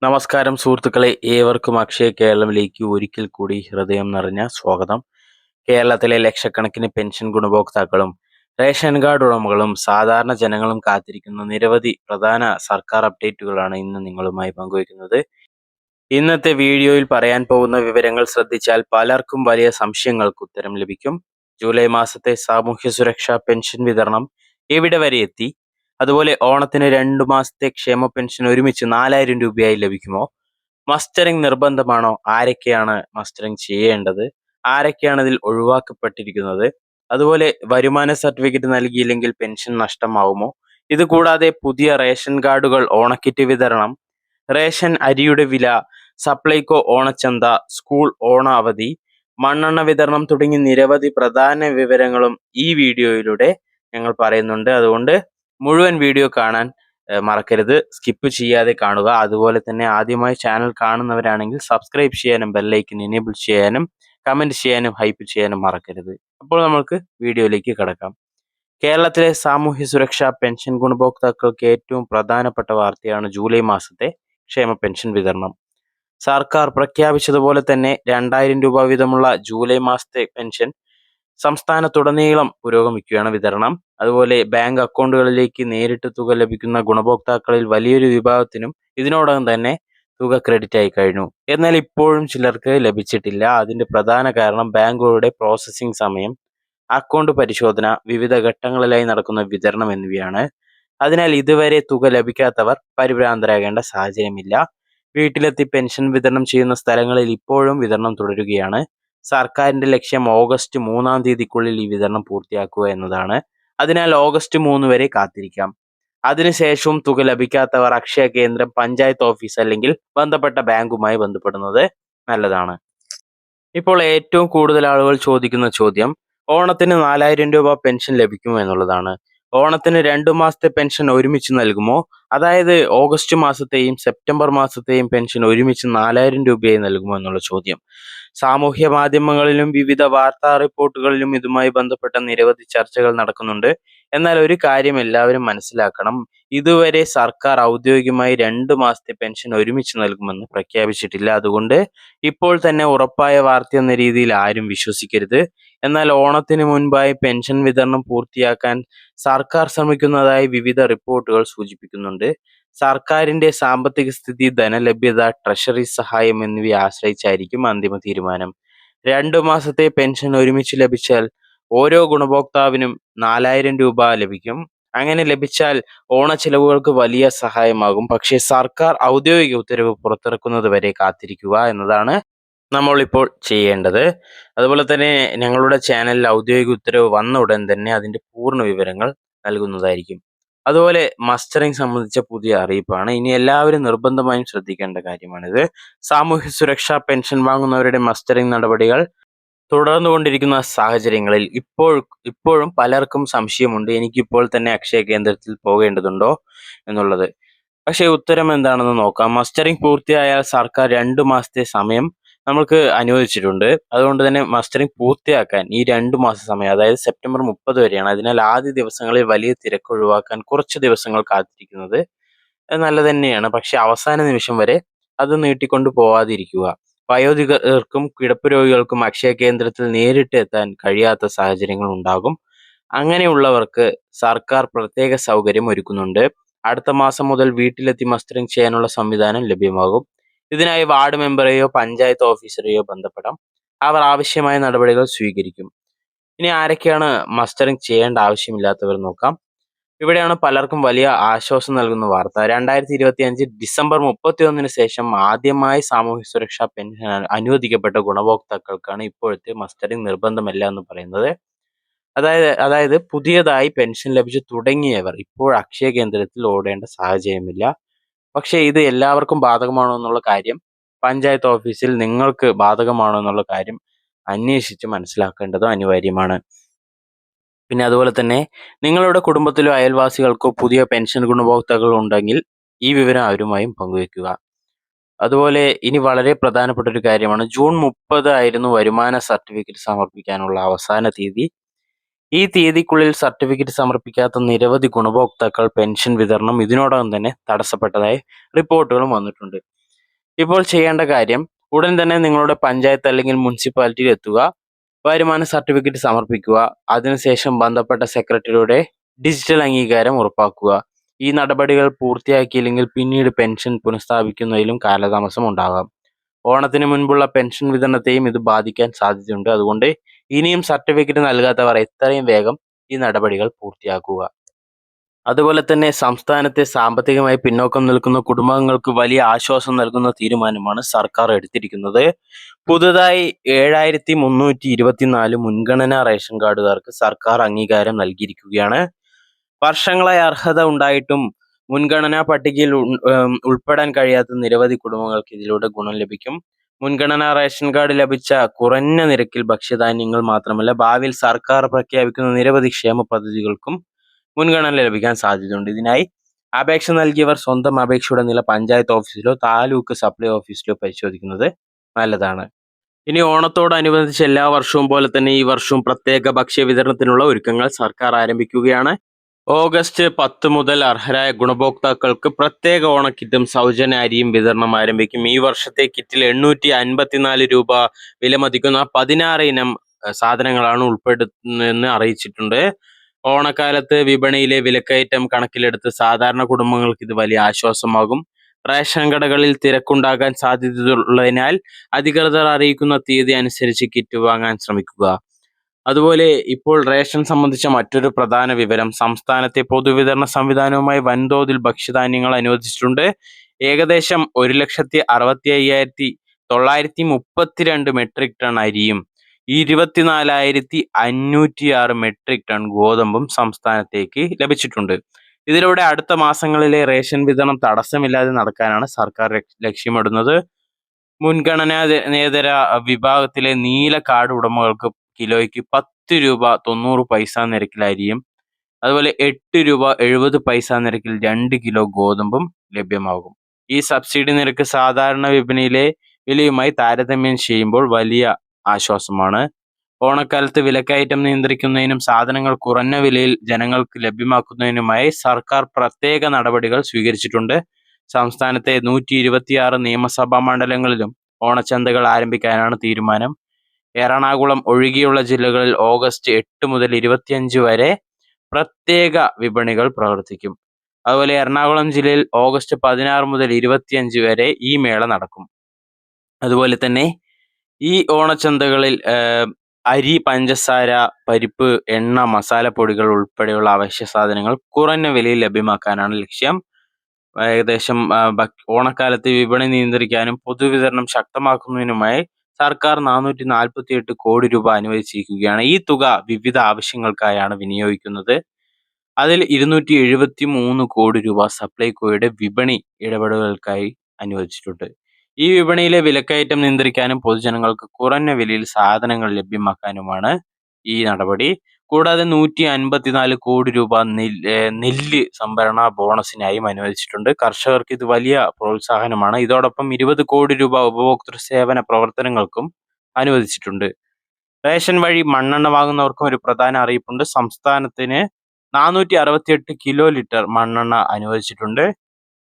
നമസ്കാരം സുഹൃത്തുക്കളെ, ഏവർക്കും അക്ഷയ കേരളത്തിലേക്ക് ഒരിക്കൽ കൂടി ഹൃദയം നിറഞ്ഞ സ്വാഗതം. കേരളത്തിലെ ലക്ഷക്കണക്കിന് പെൻഷൻ ഗുണഭോക്താക്കളും റേഷൻ കാർഡ് ഉടമകളും സാധാരണ ജനങ്ങളും കാത്തിരിക്കുന്ന നിരവധി പ്രധാന സർക്കാർ അപ്ഡേറ്റുകളാണ് ഇന്ന് നിങ്ങളുമായി പങ്കുവയ്ക്കുന്നത്. ഇന്നത്തെ വീഡിയോയിൽ പറയാൻ പോകുന്ന വിവരങ്ങൾ ശ്രദ്ധിച്ചാൽ പലർക്കും വലിയ സംശയങ്ങൾക്ക് ഉത്തരം ലഭിക്കും. ജൂലൈ മാസത്തെ സാമൂഹ്യ സുരക്ഷാ പെൻഷൻ വിതരണം എവിടെ വരെ എത്തി? അതുപോലെ ഓണത്തിന് 2 മാസത്തെ ക്ഷേമ പെൻഷൻ ഒരുമിച്ച് 4000 രൂപയായി ലഭിക്കുമോ? മസ്റ്ററിംഗ് നിർബന്ധമാണോ? ആരൊക്കെയാണ് മസ്റ്ററിംഗ് ചെയ്യേണ്ടത്? ആരൊക്കെയാണ് ഇതിൽ ഒഴിവാക്കപ്പെട്ടിരിക്കുന്നത്? അതുപോലെ വരുമാന സർട്ടിഫിക്കറ്റ് നൽകിയില്ലെങ്കിൽ പെൻഷൻ നഷ്ടമാവുമോ? ഇത് കൂടാതെ പുതിയ റേഷൻ കാർഡുകൾ, ഓണക്കിറ്റ് വിതരണം, റേഷൻ അരിയുടെ വില, സപ്ലൈകോ ഓണച്ചന്ത, സ്കൂൾ ഓണ അവധി, മണ്ണെണ്ണ വിതരണം തുടങ്ങി നിരവധി പ്രധാന വിവരങ്ങളും ഈ വീഡിയോയിലൂടെ ഞങ്ങൾ പറയുന്നുണ്ട്. അതുകൊണ്ട് മുഴുവൻ വീഡിയോ കാണാൻ മറക്കരുത്. സ്കിപ്പ് ചെയ്യാതെ കാണുക. അതുപോലെ തന്നെ ആദ്യമായി ചാനൽ കാണുന്നവരാണെങ്കിൽ സബ്സ്ക്രൈബ് ചെയ്യാനും ബെല്ലൈക്കൻ എനേബിൾ ചെയ്യാനും കമന്റ് ചെയ്യാനും ഹൈപ്പ് ചെയ്യാനും മറക്കരുത്. അപ്പോൾ നമുക്ക് വീഡിയോയിലേക്ക് കടക്കാം. കേരളത്തിലെ സാമൂഹ്യ സുരക്ഷാ പെൻഷൻ ഗുണഭോക്താക്കൾക്ക് ഏറ്റവും പ്രധാനപ്പെട്ട വാർത്തയാണ് ജൂലൈ മാസത്തെ ക്ഷേമ പെൻഷൻ വിതരണം. സർക്കാർ പ്രഖ്യാപിച്ചതുപോലെ തന്നെ 2000 രൂപ വീതമുള്ള ജൂലൈ മാസത്തെ പെൻഷൻ സംസ്ഥാനത്തുടനീളം പുരോഗമിക്കുകയാണ് വിതരണം. അതുപോലെ ബാങ്ക് അക്കൗണ്ടുകളിലേക്ക് നേരിട്ട് തുക ലഭിക്കുന്ന ഗുണഭോക്താക്കളിൽ വലിയൊരു വിഭാഗത്തിനും ഇതിനോടകം തന്നെ തുക ക്രെഡിറ്റ് ആയി കഴിഞ്ഞു. എന്നാൽ ഇപ്പോഴും ചിലർക്ക് ലഭിച്ചിട്ടില്ല. അതിന്റെ പ്രധാന കാരണം ബാങ്കുകളുടെ പ്രോസസ്സിംഗ് സമയം, അക്കൗണ്ട് പരിശോധന, വിവിധ ഘട്ടങ്ങളിലായി നടക്കുന്ന വിതരണം എന്നിവയാണ്. അതിനാൽ ഇതുവരെ തുക ലഭിക്കാത്തവർ പരിഭ്രാന്തരാകേണ്ട സാഹചര്യമില്ല. വീട്ടിലെത്തി പെൻഷൻ വിതരണം ചെയ്യുന്ന സ്ഥലങ്ങളിൽ ഇപ്പോഴും വിതരണം തുടരുകയാണ്. സർക്കാരിന്റെ ലക്ഷ്യം ഓഗസ്റ്റ് 3-ാം തീയതിക്കുള്ളിൽ ഈ വിതരണം പൂർത്തിയാക്കുക എന്നതാണ്. അതിനാൽ ഓഗസ്റ്റ് 3 വരെ കാത്തിരിക്കാം. അതിനുശേഷവും തുക ലഭിക്കാത്തവർ അക്ഷയ കേന്ദ്രം, പഞ്ചായത്ത് ഓഫീസ് അല്ലെങ്കിൽ ബന്ധപ്പെട്ട ബാങ്കുമായി ബന്ധപ്പെടുന്നത് നല്ലതാണ്. ഇപ്പോൾ ഏറ്റവും കൂടുതൽ ആളുകൾ ചോദിക്കുന്ന ചോദ്യം ഓണത്തിന് 4000 രൂപ പെൻഷൻ ലഭിക്കുമോ എന്നുള്ളതാണ്. ഓണത്തിന് 2 മാസത്തെ പെൻഷൻ ഒരുമിച്ച് നൽകുമോ? അതായത് ഓഗസ്റ്റ് മാസത്തെയും സെപ്റ്റംബർ മാസത്തെയും പെൻഷൻ ഒരുമിച്ച് 4000 രൂപയായി നൽകുമോ എന്നുള്ള ചോദ്യം സാമൂഹ്യ മാധ്യമങ്ങളിലും വിവിധ വാർത്താ റിപ്പോർട്ടുകളിലും ഇതുമായി ബന്ധപ്പെട്ട നിരവധി ചർച്ചകൾ നടക്കുന്നുണ്ട്. എന്നാൽ ഒരു കാര്യം എല്ലാവരും മനസ്സിലാക്കണം, ഇതുവരെ സർക്കാർ ഔദ്യോഗികമായി 2 മാസത്തെ പെൻഷൻ ഒരുമിച്ച് നൽകുമെന്ന് പ്രഖ്യാപിച്ചിട്ടില്ല. അതുകൊണ്ട് ഇപ്പോൾ തന്നെ ഉറപ്പായ വാർത്ത എന്ന രീതിയിൽ ആരും വിശ്വസിക്കരുത്. എന്നാൽ ഓണത്തിന് മുൻപായി പെൻഷൻ വിതരണം പൂർത്തിയാക്കാൻ സർക്കാർ ശ്രമിക്കുന്നതായി വിവിധ റിപ്പോർട്ടുകൾ സൂചിപ്പിക്കുന്നുണ്ട്. സർക്കാരിന്റെ സാമ്പത്തിക സ്ഥിതി, ധനലഭ്യത, ട്രഷറി സഹായം എന്നിവയെ ആശ്രയിച്ചായിരിക്കും അന്തിമ തീരുമാനം. 2 മാസത്തെ പെൻഷൻ ഒരുമിച്ച് ലഭിച്ചാൽ ഓരോ ഗുണഭോക്താവിനും 4000 രൂപ ലഭിക്കും. അങ്ങനെ ലഭിച്ചാൽ ഓണച്ചെലവുകൾക്ക് വലിയ സഹായമാകും. പക്ഷേ സർക്കാർ ഔദ്യോഗിക ഉത്തരവ് പുറത്തിറക്കുന്നത് വരെ കാത്തിരിക്കുക എന്നതാണ് നമ്മൾ ഇപ്പോൾ ചെയ്യേണ്ടത്. അതുപോലെ തന്നെ ഞങ്ങളുടെ ചാനലിൽ ഔദ്യോഗിക ഉത്തരവ് വന്ന ഉടൻ തന്നെ അതിന്റെ പൂർണ്ണ വിവരങ്ങൾ നൽകുന്നതായിരിക്കും. അതുപോലെ മസ്റ്ററിംഗ് സംബന്ധിച്ച പുതിയ അറിയിപ്പാണ്. ഇനി എല്ലാവരും നിർബന്ധമായും ശ്രദ്ധിക്കേണ്ട കാര്യമാണിത്. സാമൂഹ്യ സുരക്ഷാ പെൻഷൻ വാങ്ങുന്നവരുടെ മസ്റ്ററിംഗ് നടപടികൾ തുടർന്നുകൊണ്ടിരിക്കുന്ന സാഹചര്യങ്ങളിൽ ഇപ്പോഴും പലർക്കും സംശയമുണ്ട്, എനിക്കിപ്പോൾ തന്നെ അക്ഷയ കേന്ദ്രത്തിൽ പോകേണ്ടതുണ്ടോ എന്നുള്ളത്. പക്ഷേ ഉത്തരം എന്താണെന്ന് നോക്കാം. മസ്റ്ററിംഗ് പൂർത്തിയായാൽ സർക്കാർ 2 മാസത്തെ സമയം നമുക്ക് അനുവദിച്ചിട്ടുണ്ട്. അതുകൊണ്ട് തന്നെ മസ്റ്ററിംഗ് പൂർത്തിയാക്കാൻ ഈ 2 മാസ സമയം, അതായത് സെപ്റ്റംബർ 30 വരെയാണ്. അതിനാൽ ആദ്യ ദിവസങ്ങളിൽ വലിയ തിരക്ക് ഒഴിവാക്കാൻ കുറച്ച് ദിവസങ്ങൾ കാത്തിരിക്കുന്നത് നല്ലത് തന്നെയാണ്. പക്ഷെ അവസാന നിമിഷം വരെ അത് നീട്ടിക്കൊണ്ട് പോവാതിരിക്കുക. വയോധികർക്കും കിടപ്പ് രോഗികൾക്കും അക്ഷയ കേന്ദ്രത്തിൽ നേരിട്ട് എത്താൻ കഴിയാത്ത സാഹചര്യങ്ങൾ ഉണ്ടാകും. അങ്ങനെയുള്ളവർക്ക് സർക്കാർ പ്രത്യേക സൗകര്യം ഒരുക്കുന്നുണ്ട്. അടുത്ത മാസം മുതൽ വീട്ടിലെത്തി മസ്റ്ററിംഗ് ചെയ്യാനുള്ള സംവിധാനം ലഭ്യമാകും. ഇതിനായി വാർഡ് മെമ്പറെയോ പഞ്ചായത്ത് ഓഫീസറെയോ ബന്ധപ്പെടാം. അവർ ആവശ്യമായ നടപടികൾ സ്വീകരിക്കും. ഇനി ആരൊക്കെയാണ് മസ്റ്ററിംഗ് ചെയ്യേണ്ട ആവശ്യമില്ലാത്തവർ നോക്കാം. ഇവിടെയാണ് പലർക്കും വലിയ ആശ്വാസം നൽകുന്ന വാർത്ത. 2025 ഡിസംബർ 31 ശേഷം ആദ്യമായി സാമൂഹ്യ സുരക്ഷാ പെൻഷൻ അനുവദിക്കപ്പെട്ട ഗുണഭോക്താക്കൾക്കാണ് ഇപ്പോഴത്തെ മസ്റ്ററിംഗ് നിർബന്ധമല്ല എന്ന് പറയുന്നത്. അതായത് പുതിയതായി പെൻഷൻ ലഭിച്ചു തുടങ്ങിയവർ ഇപ്പോൾ അക്ഷയ കേന്ദ്രത്തിൽ ഓടേണ്ട സാഹചര്യമില്ല. പക്ഷേ ഇത് എല്ലാവർക്കും ബാധകമാണോ എന്നുള്ള കാര്യം, പഞ്ചായത്ത് ഓഫീസിൽ നിങ്ങൾക്ക് ബാധകമാണോ എന്നുള്ള കാര്യം അന്വേഷിച്ച് മനസ്സിലാക്കേണ്ടത് അനിവാര്യമാണ്. പിന്നെ അതുപോലെ തന്നെ നിങ്ങളുടെ കുടുംബത്തിലോ അയൽവാസികൾക്കോ പുതിയ പെൻഷൻ ഗുണഭോക്താക്കൾ ഉണ്ടെങ്കിൽ ഈ വിവരം അവരുമായും പങ്കുവെക്കുക. അതുപോലെ ഇനി വളരെ പ്രധാനപ്പെട്ട ഒരു കാര്യമാണ്, ജൂൺ 30 ആയിരുന്നു വരുമാന സർട്ടിഫിക്കറ്റ് സമർപ്പിക്കാനുള്ള അവസാന തീയതി. ഈ തീയതിക്കുള്ളിൽ സർട്ടിഫിക്കറ്റ് സമർപ്പിക്കാത്ത നിരവധി ഗുണഭോക്താക്കൾ പെൻഷൻ വിതരണം ഇതിനോടകം തന്നെ തടസ്സപ്പെട്ടതായി റിപ്പോർട്ടുകളും വന്നിട്ടുണ്ട്. ഇപ്പോൾ ചെയ്യേണ്ട കാര്യം ഉടൻ തന്നെ നിങ്ങളുടെ പഞ്ചായത്ത് അല്ലെങ്കിൽ മുനിസിപ്പാലിറ്റിയിൽ എത്തുക, വരുമാന സർട്ടിഫിക്കറ്റ് സമർപ്പിക്കുക, അതിനുശേഷം ബന്ധപ്പെട്ട സെക്രട്ടറിയുടെ ഡിജിറ്റൽ അംഗീകാരം ഉറപ്പാക്കുക. ഈ നടപടികൾ പൂർത്തിയാക്കിയില്ലെങ്കിൽ പിന്നീട് പെൻഷൻ പുനഃസ്ഥാപിക്കുന്നതിലും കാലതാമസം ഉണ്ടാകാം. ഓണത്തിന് മുൻപുള്ള പെൻഷൻ വിതരണത്തെയും ഇത് ബാധിക്കാൻ സാധ്യതയുണ്ട്. അതുകൊണ്ട് ഇനിയും സർട്ടിഫിക്കറ്റ് നൽകാത്തവർ എത്രയും വേഗം ഈ നടപടികൾ പൂർത്തിയാക്കുക. അതുപോലെ തന്നെ സംസ്ഥാനത്തെ സാമ്പത്തികമായി പിന്നോക്കം നിൽക്കുന്ന കുടുംബങ്ങൾക്ക് വലിയ ആശ്വാസം നൽകുന്ന തീരുമാനമാണ് സർക്കാർ എടുത്തിരിക്കുന്നത്. പുതുതായി 7324 മുൻഗണനാ റേഷൻ കാർഡുകാർക്ക് സർക്കാർ അംഗീകാരം നൽകിയിരിക്കുകയാണ്. വർഷങ്ങളായി അർഹത ഉണ്ടായിട്ടും മുൻഗണനാ പട്ടികയിൽ ഉൾപ്പെടാൻ കഴിയാത്ത നിരവധി കുടുംബങ്ങൾക്ക് ഇതിലൂടെ ഗുണം ലഭിക്കും. മുൻഗണനാ റേഷൻ കാർഡ് ലഭിച്ച കുറഞ്ഞ നിരക്കിൽ ഭക്ഷ്യധാന്യങ്ങൾ മാത്രമല്ല, ഭാവിയിൽ സർക്കാർ പ്രഖ്യാപിക്കുന്ന നിരവധി ക്ഷേമ പദ്ധതികൾക്കും മുൻഗണന ലഭിക്കാൻ സാധ്യതയുണ്ട്. ഇതിനായി അപേക്ഷ നൽകിയവർ സ്വന്തം അപേക്ഷയുടെ നില പഞ്ചായത്ത് ഓഫീസിലോ താലൂക്ക് സപ്ലൈ ഓഫീസിലോ പരിശോധിക്കുന്നത് നല്ലതാണ്. ഇനി ഓണത്തോടനുബന്ധിച്ച് എല്ലാ വർഷവും പോലെ തന്നെ ഈ വർഷവും പ്രത്യേക ഭക്ഷ്യ വിതരണത്തിനുള്ള ഒരുക്കങ്ങൾ സർക്കാർ ആരംഭിക്കുകയാണ്. ഓഗസ്റ്റ് 10 മുതൽ അർഹരായ ഗുണഭോക്താക്കൾക്ക് പ്രത്യേക ഓണക്കിറ്റും സൗജന്യ അരിയും വിതരണം ആരംഭിക്കും. ഈ വർഷത്തെ കിറ്റിൽ 854 രൂപ വിലമതിക്കുന്ന 16 ഇനം സാധനങ്ങളാണ് ഉൾപ്പെടുത്തുന്നതെന്ന് അറിയിച്ചിട്ടുണ്ട്. ഓണക്കാലത്ത് വിപണിയിലെ വിലക്കയറ്റം കണക്കിലെടുത്ത് സാധാരണ കുടുംബങ്ങൾക്ക് ഇത് വലിയ ആശ്വാസമാകും. റേഷൻ കടകളിൽ തിരക്കുണ്ടാകാൻ സാധ്യതയുള്ളതിനാൽ അധികൃതർ അറിയിക്കുന്ന തീയതി അനുസരിച്ച് കിറ്റ് വാങ്ങാൻ ശ്രമിക്കുക. അതുപോലെ ഇപ്പോൾ റേഷൻ സംബന്ധിച്ച മറ്റൊരു പ്രധാന വിവരം, സംസ്ഥാനത്തെ പൊതുവിതരണ സംവിധാനവുമായി വൻതോതിൽ ഭക്ഷ്യധാന്യങ്ങൾ അനുവദിച്ചിട്ടുണ്ട്. ഏകദേശം 1,65,932 മെട്രിക് ടൺ അരിയും 24,506 മെട്രിക് ടൺ ഗോതമ്പും സംസ്ഥാനത്തേക്ക് ലഭിച്ചിട്ടുണ്ട്. ഇതിലൂടെ അടുത്ത മാസങ്ങളിലെ റേഷൻ വിതരണം തടസ്സമില്ലാതെ നടക്കാനാണ് സർക്കാർ ലക്ഷ്യമിടുന്നത്. മുൻഗണനേതര വിഭാഗത്തിലെ നീല കാർഡ് ഉടമകൾക്ക് കിലോയ്ക്ക് 10 രൂപ 90 പൈസ നിരക്കിൽ അരിയും അതുപോലെ 8 രൂപ 70 പൈസ നിരക്കിൽ 2 കിലോ ഗോതമ്പും ലഭ്യമാകും. ഈ സബ്സിഡി നിരക്ക് സാധാരണ വിപണിയിലെ വിലയുമായി താരതമ്യം ചെയ്യുമ്പോൾ വലിയ ആശ്വാസമാണ്. ഓണക്കാലത്ത് വിലക്കയറ്റം നിയന്ത്രിക്കുന്നതിനും സാധനങ്ങൾ കുറഞ്ഞ വിലയിൽ ജനങ്ങൾക്ക് ലഭ്യമാക്കുന്നതിനുമായി സർക്കാർ പ്രത്യേക നടപടികൾ സ്വീകരിച്ചിട്ടുണ്ട്. സംസ്ഥാനത്തെ 126 നിയമസഭാ മണ്ഡലങ്ങളിലും ഓണച്ചന്തകൾ ആരംഭിക്കാനാണ് തീരുമാനം. എറണാകുളം ഒഴികെയുള്ള ജില്ലകളിൽ ഓഗസ്റ്റ് 8 മുതൽ 25 വരെ പ്രത്യേക വിപണികൾ പ്രവർത്തിക്കും. അതുപോലെ എറണാകുളം ജില്ലയിൽ ഓഗസ്റ്റ് 16 മുതൽ 25 വരെ ഈ മേള നടക്കും. അതുപോലെ തന്നെ ഈ ഓണച്ചന്തകളിൽ അരി, പഞ്ചസാര, പരിപ്പ്, എണ്ണ, മസാലപ്പൊടികൾ ഉൾപ്പെടെയുള്ള അവശ്യ സാധനങ്ങൾ കുറഞ്ഞ വിലയിൽ ലഭ്യമാക്കാനാണ് ലക്ഷ്യം. ഏകദേശം ഓണക്കാലത്ത് വിപണി നിയന്ത്രിക്കാനും പൊതുവിതരണം ശക്തമാക്കുന്നതിനുമായി സർക്കാർ 448 കോടി രൂപ അനുവദിച്ചിരിക്കുകയാണ്. ഈ തുക വിവിധ ആവശ്യങ്ങൾക്കായാണ് വിനിയോഗിക്കുന്നത്. അതിൽ 273 കോടി രൂപ സപ്ലൈകോയുടെ വിപണി ഇടപെടലുകൾക്കായി അനുവദിച്ചിട്ടുണ്ട്. ഈ വിപണിയിലെ വിലക്കയറ്റം നിയന്ത്രിക്കാനും പൊതുജനങ്ങൾക്ക് കുറഞ്ഞ വിലയിൽ സാധനങ്ങൾ ലഭ്യമാക്കാനുമാണ് ഈ നടപടി. കൂടാതെ 154 കോടി രൂപ നെല്ല് സംഭരണ ബോണസിനായും അനുവദിച്ചിട്ടുണ്ട്. കർഷകർക്ക് ഇത് വലിയ പ്രോത്സാഹനമാണ്. ഇതോടൊപ്പം 20 കോടി രൂപ ഉപഭോക്തൃ സേവന പ്രവർത്തനങ്ങൾക്കും അനുവദിച്ചിട്ടുണ്ട്. റേഷൻ വഴി മണ്ണെണ്ണ വാങ്ങുന്നവർക്കും ഒരു പ്രധാന അറിയിപ്പുണ്ട്. സംസ്ഥാനത്തിന് 468 കിലോ ലിറ്റർ മണ്ണെണ്ണ അനുവദിച്ചിട്ടുണ്ട്.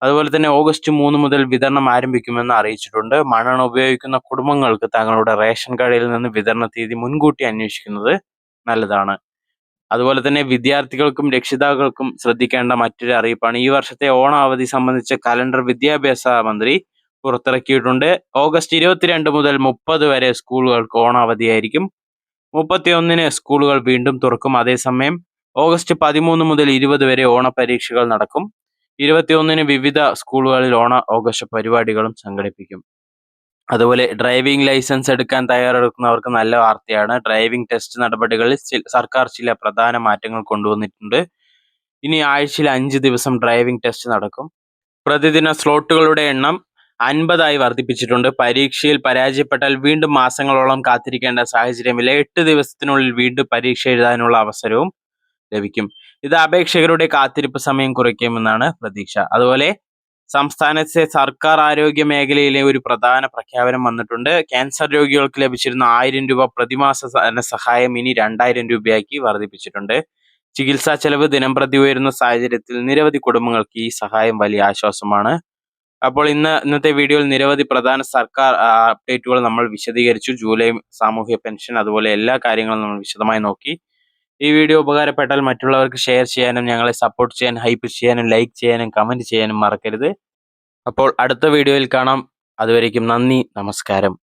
അതുപോലെ തന്നെ ഓഗസ്റ്റ് 3 മുതൽ വിതരണം ആരംഭിക്കുമെന്ന് അറിയിച്ചിട്ടുണ്ട്. മണ്ണെണ്ണ ഉപയോഗിക്കുന്ന കുടുംബങ്ങൾക്ക് തങ്ങളുടെ റേഷൻ കടയിൽ നിന്ന് വിതരണ തീയതി മുൻകൂട്ടി അന്വേഷിക്കുന്നത് നല്ലതാണ്. അതുപോലെ തന്നെ വിദ്യാർത്ഥികൾക്കും രക്ഷിതാക്കൾക്കും ശ്രദ്ധിക്കേണ്ട മറ്റൊരു അറിയിപ്പാണ്, ഈ വർഷത്തെ ഓണ അവധി സംബന്ധിച്ച കലണ്ടർ വിദ്യാഭ്യാസ മന്ത്രി പുറത്തിറക്കിയിട്ടുണ്ട്. ഓഗസ്റ്റ് 22 മുതൽ 30 വരെ സ്കൂളുകൾക്ക് ഓണ അവധിയായിരിക്കും. 31-ന് സ്കൂളുകൾ വീണ്ടും തുറക്കും. അതേസമയം ഓഗസ്റ്റ് 13 മുതൽ 20 വരെ ഓണ പരീക്ഷകൾ നടക്കും. 21-ന് വിവിധ സ്കൂളുകളിൽ ഓണാഘോഷ പരിപാടികളും സംഘടിപ്പിക്കും. അതുപോലെ ഡ്രൈവിംഗ് ലൈസൻസ് എടുക്കാൻ തയ്യാറെടുക്കുന്നവർക്ക് നല്ല വാർത്തയാണ്. ഡ്രൈവിംഗ് ടെസ്റ്റ് നടപടികളിൽ സർക്കാർ ചില പ്രധാന മാറ്റങ്ങൾ കൊണ്ടുവന്നിട്ടുണ്ട്. ഇനി ആഴ്ചയിൽ 5 ദിവസം ഡ്രൈവിംഗ് ടെസ്റ്റ് നടക്കും. പ്രതിദിന സ്ലോട്ടുകളുടെ എണ്ണം 50 വർദ്ധിപ്പിച്ചിട്ടുണ്ട്. പരീക്ഷയിൽ പരാജയപ്പെട്ടാൽ വീണ്ടും മാസങ്ങളോളം കാത്തിരിക്കേണ്ട സാഹചര്യമില്ല. 8 ദിവസത്തിനുള്ളിൽ വീണ്ടും പരീക്ഷ എഴുതാനുള്ള അവസരവും ലഭിക്കും. ഇത് അപേക്ഷകരുടെ കാത്തിരിപ്പ് സമയം കുറയ്ക്കുമെന്നാണ് പ്രതീക്ഷ. അതുപോലെ സംസ്ഥാനത്തെ സർക്കാർ ആരോഗ്യ മേഖലയിലെ ഒരു പ്രധാന പ്രഖ്യാപനം വന്നിട്ടുണ്ട്. ക്യാൻസർ രോഗികൾക്ക് ലഭിച്ചിരുന്ന 1000 രൂപ പ്രതിമാസ ധനസഹായം ഇനി 2000 രൂപയാക്കി വർദ്ധിപ്പിച്ചിട്ടുണ്ട്. ചികിത്സാ ചെലവ് ദിനംപ്രതി ഉയരുന്ന സാഹചര്യത്തിൽ നിരവധി കുടുംബങ്ങൾക്ക് ഈ സഹായം വലിയ ആശ്വാസമാണ്. അപ്പോൾ ഇന്നത്തെ വീഡിയോയിൽ നിരവധി പ്രധാന സർക്കാർ അപ്ഡേറ്റുകൾ നമ്മൾ വിശദീകരിച്ചു. ജൂലൈ സാമൂഹ്യ പെൻഷൻ അതുപോലെ എല്ലാ കാര്യങ്ങളും നമ്മൾ വിശദമായി നോക്കി. ഈ വീഡിയോ ഉപകാരപ്പെട്ടാൽ മറ്റുള്ളവർക്ക് ഷെയർ ചെയ്യാനും ഞങ്ങളെ സപ്പോർട്ട് ചെയ്യാനും ഹൈപ്പ് ചെയ്യാനും ലൈക്ക് ചെയ്യാനും കമന്റ് ചെയ്യാനും മറക്കരുത്. അപ്പോൾ അടുത്ത വീഡിയോയിൽ കാണാം. അതുവരേക്കും നന്ദി, നമസ്കാരം.